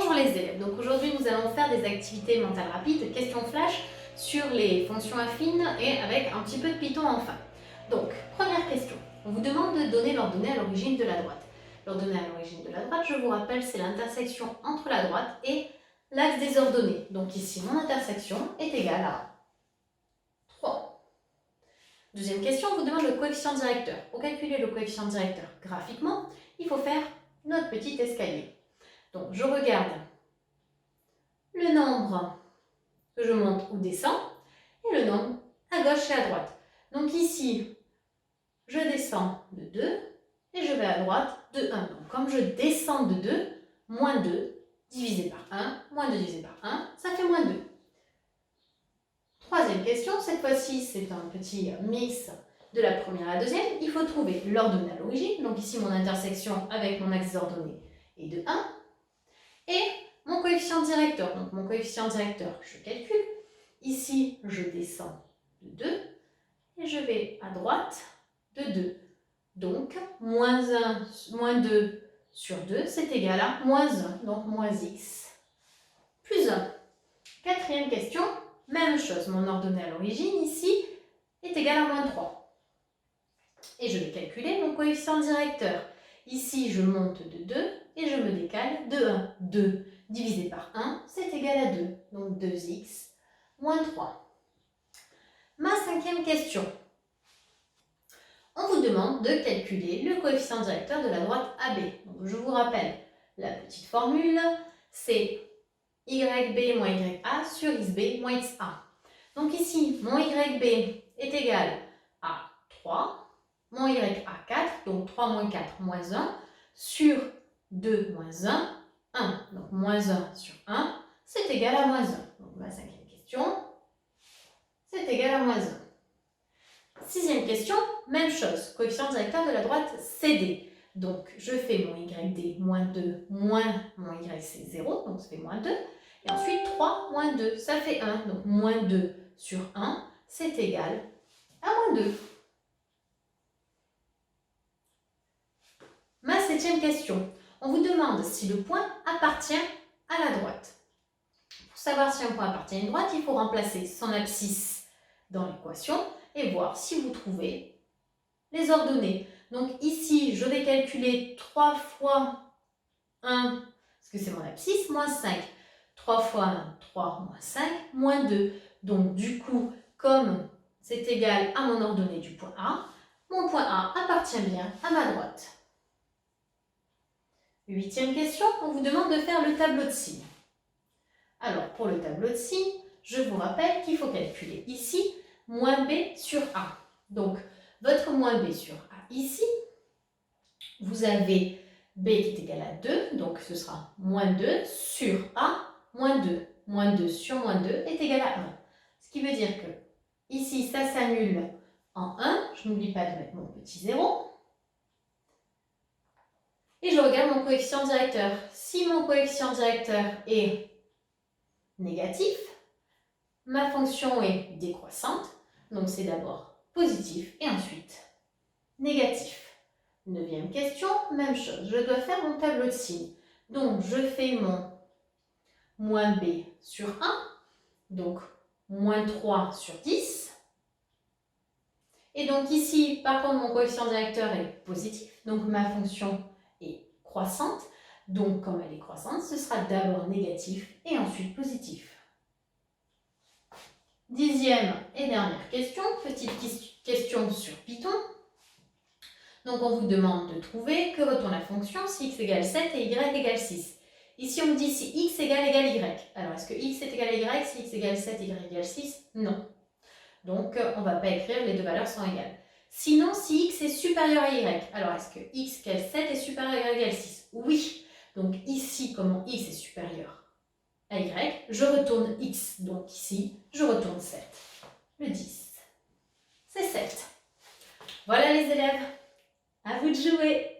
Bonjour les élèves, donc aujourd'hui nous allons faire des activités mentales rapides, questions flash sur les fonctions affines et avec un petit peu de Python enfin. Donc, première question, on vous demande de donner l'ordonnée à l'origine de la droite. L'ordonnée à l'origine de la droite, je vous rappelle, c'est l'intersection entre la droite et l'axe des ordonnées. Donc ici, mon intersection est égale à 3. Deuxième question, on vous demande le coefficient directeur. Pour calculer le coefficient directeur graphiquement, il faut faire notre petit escalier. Donc, je regarde le nombre que je monte ou descends et le nombre à gauche et à droite. Donc ici, je descends de 2 et je vais à droite de 1. Donc, comme je descends de 2, moins 2 divisé par 1, moins 2 divisé par 1, ça fait moins 2. Troisième question, cette fois-ci, c'est un petit mix de la première à la deuxième. Il faut trouver l'ordonnée à l'origine. Donc ici, mon intersection avec mon axe d'ordonnée est de 1. Et mon coefficient directeur. Donc mon coefficient directeur, je calcule. Ici, je descends de 2 et je vais à droite de 2. Donc, moins 2 sur 2, c'est égal à moins 1. Donc, moins x plus 1. Quatrième question, même chose. Mon ordonnée à l'origine, ici, est égal à moins 3. Et je vais calculer mon coefficient directeur. Ici, je monte de 2 et je me décale de 1. 2 divisé par 1, c'est égal à 2. Donc 2x moins 3. Ma cinquième question. On vous demande de calculer le coefficient directeur de la droite AB. Donc je vous rappelle la petite formule, c'est YB moins YA sur XB moins XA. Donc ici, mon YB est égal à 3, mon YA 4, donc 3 moins 4 moins 1, sur 2 moins 1, 1. Donc moins 1 sur 1, c'est égal à moins 1. Donc ma cinquième question, c'est égal à moins 1. Sixième question, même chose, coefficient directeur de la droite CD. Donc je fais mon YD moins 2 moins mon YC 0, donc ça fait moins 2. Et ensuite 3 moins 2, ça fait 1. Donc moins 2 sur 1, c'est égal à moins 2. Ma septième question, on vous demande si le point appartient à la droite. Pour savoir si un point appartient à une droite, il faut remplacer son abscisse dans l'équation et voir si vous trouvez les ordonnées. Donc ici, je vais calculer 3 fois 1, parce que c'est mon abscisse, moins 5. 3 fois 1, 3 moins 5, moins 2. Donc du coup, comme c'est égal à mon ordonnée du point A, mon point A appartient bien à ma droite. Huitième question, on vous demande de faire le tableau de signes. Alors, pour le tableau de signes, je vous rappelle qu'il faut calculer ici moins B sur A. Donc, votre moins B sur A ici, vous avez B qui est égal à 2, donc ce sera moins 2 sur A, moins 2. Moins 2 sur moins 2 est égal à 1. Ce qui veut dire que ici, ça s'annule en 1. Je n'oublie pas de mettre mon petit 0. Et je regarde mon coefficient directeur. Si mon coefficient directeur est négatif, ma fonction est décroissante. Donc c'est d'abord positif et ensuite négatif. Neuvième question, même chose. Je dois faire mon tableau de signes. Donc je fais mon moins B sur 1. Donc moins 3 sur 10. Et donc ici, par contre, mon coefficient directeur est positif. Donc ma fonction est croissante. Donc comme elle est croissante, ce sera d'abord négatif et ensuite positif. Dixième et dernière question, petite question sur Python. Donc on vous demande de trouver que retourne la fonction si x égale 7 et y égale 6. Ici on me dit si x égale y. Alors est-ce que x est égal à y si x égale 7 et y égale 6? Non. Donc on ne va pas écrire les deux valeurs sont égales. Sinon si x est supérieur à y, alors est-ce que x égale 7 est supérieur à y égale 6? Oui. Donc ici comme x est supérieur à y, je retourne x. Donc ici, je retourne 7. Le 10, c'est 7. Voilà les élèves, à vous de jouer.